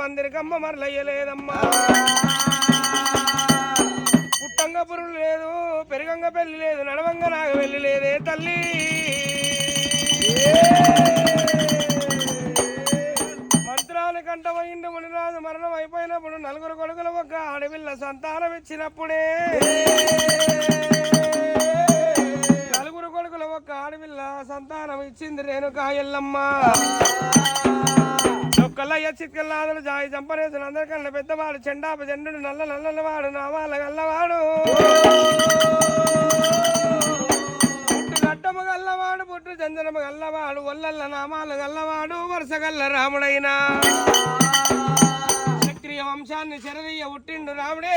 పందిరికమ్మ మరలయ్యలేదమ్మా పుట్టంగ పురుడు లేదు పెరుగంగ పెళ్లి లేదు నడవంగ నాకు వెళ్ళి లేదే తల్లి మంత్రాల కంఠమైండు మునిరాజు మరణం అయిపోయినప్పుడు నలుగురు కొడుకుల ఒక ఆడపిల్ల సంతానం ఇచ్చినప్పుడే నలుగురు కొడుకుల ఒక ఆడపిల్ల సంతానం ఇచ్చింది రేణుకా ఎల్లమ్మ ఒక్కలయ్య చిత్కల్లాదులు జాయి చంపనేసులు అందరికన్నా పెద్దవాడు చెండాప చెండు నల్ల నల్లవాడు నావాల గల్లవాడు పుట్టు గడ్డము గల్లవాడు పుట్టు చందనము గల్లవాడు ఒల్లల్ల నామాలు గల్లవాడు వరుస గల్ల రాముడైనా క్షత్రియ వంశాన్ని చెరదీయ పుట్టిండు రాముడే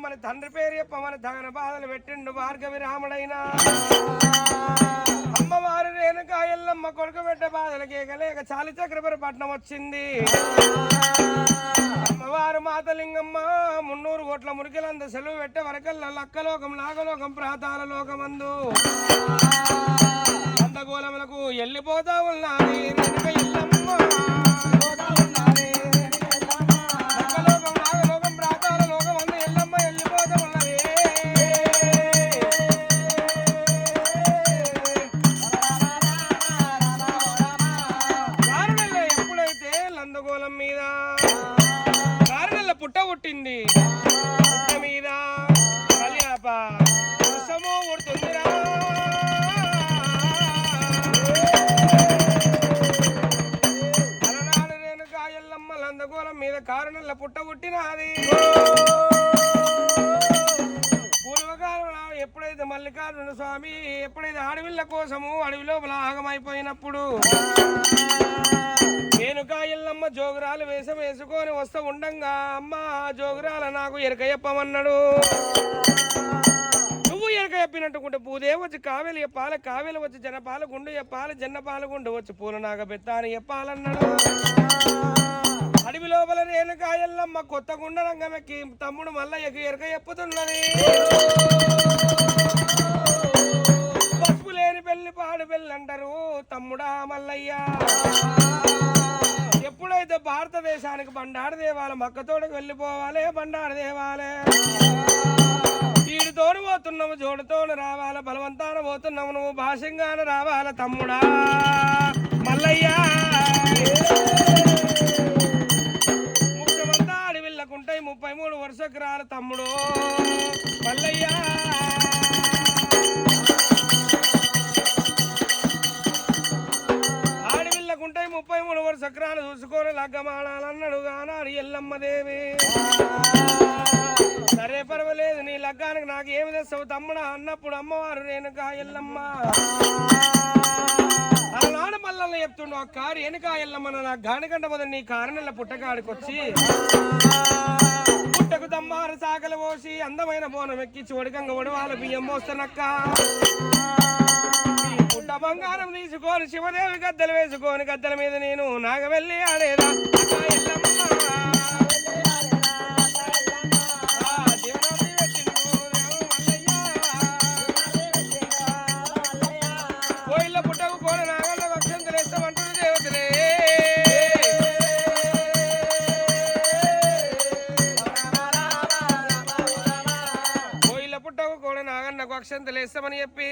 మన తండ్రి పేరు చెప్పమని తగన బాధలు పెట్టిండు భార్గవి రాముడైనా అమ్మవారు రేణుకా ఎల్లమ్మ కొడుకు పెట్ట బాధలు కేకలేక చాలి చక్రపురి పట్నం వచ్చింది అమ్మవారు మాతలింగమ్మ 300 కోట్ల మురికిలంద సెలవు పెట్టే వరకల్లా లక్కలోకం నాగలోకం ప్రాతాల లోకమందు అందగోళములకు వెళ్ళిపోతా ఉన్నది రేణుక ఎల్లమ్మ పుట్టింది పుట్ట మీద వర్షము ఉడుతుందిరా అలనాడు రేణుకా ఎల్లమ్మ లందగోళం మీద కారణంలో పుట్ట పుట్టినది పూర్వకాలంలో ఎప్పుడైతే మల్లికార్జున స్వామి ఎప్పుడైతే అడవిళ్ళ కోసము అడవి లోపల ఆగమైపోయినప్పుడు రేణుకా ఎల్లమ్మ జోగురాలు వేషం వేసుకొని వస్తూ ఉండంగా అమ్మ జోగురాల నాకు ఎరక చెప్పమన్నాడు నువ్వు ఎరక చెప్పినట్టుకుంటే పూదేవి వచ్చి కావేలు చెప్పాలి కావేలు వచ్చి జనపాల గుండు చెప్పాలి జన్నపాల గుండు వచ్చి పూల నాగ బెత్త అని చెప్పాలన్నాడు అడవి లోపల రేణుకా ఎల్లమ్మ కొత్త గుండ రంగమెక్కి తమ్ముడు మల్లయ్యకి ఎరక చెప్పుతున్నది పసుపు లేని పెళ్లి పాడు పెళ్ళి అంటారు తమ్ముడా మల్లయ్య ఎప్పుడైతే భారతదేశానికి బండారు దేవాల మక్కతోడికి వెళ్ళిపోవాలి బండారు దేవాలే ఈడుతోడు పోతున్నావు జోడుతోడు రావాలి బలవంతాన పోతున్నావు నువ్వు భాషంగాన రావాలి తమ్ముడా మల్లయ్య ముఖ్యమంతా అడవిళ్ళకుంటాయి 33 వరుసకు రాలి తమ్ముడు మల్లయ్య ఆడవిళ్ళకుంటాయి 33 వరుసక్రాలు చూసుకొని లగ్గమాడాలన్నాడు గానాడు ఎల్లమ్మదేవి సరే పర్వాలేదు నీ లగ్గానికి నాకు ఏమి తెస్తావు తమ్ముడా అన్నప్పుడు అమ్మవారు రేణుకా ఎల్లమ్మ అలనాడు మల్లన్న చెప్తుండు ఆ కారు రేణుకా ఎల్లమ్మ నాకు గానికంట మొదలు నీ కారణంలో పుట్టకాడికొచ్చి పుట్టకు దమ్మారు సాకలు పోసి అందమైన బోనం ఎక్కించి ఒడికంగా ఒడవాలు బియ్యం మోస్తానక్క పుట్ట బంగారం తీసుకొని శివదేవి గద్దెలు వేసుకొని గద్దెల మీద నేను నాగవెల్లి ఆడేదా కోయిల పుట్టకు కోన నాగల్ల వక్షంతులు ఇస్తామంటుంది దేవతలే కోయిల పుట్టకు కోన నాగన్నకు వక్షంతులు ఇస్తామని చెప్పి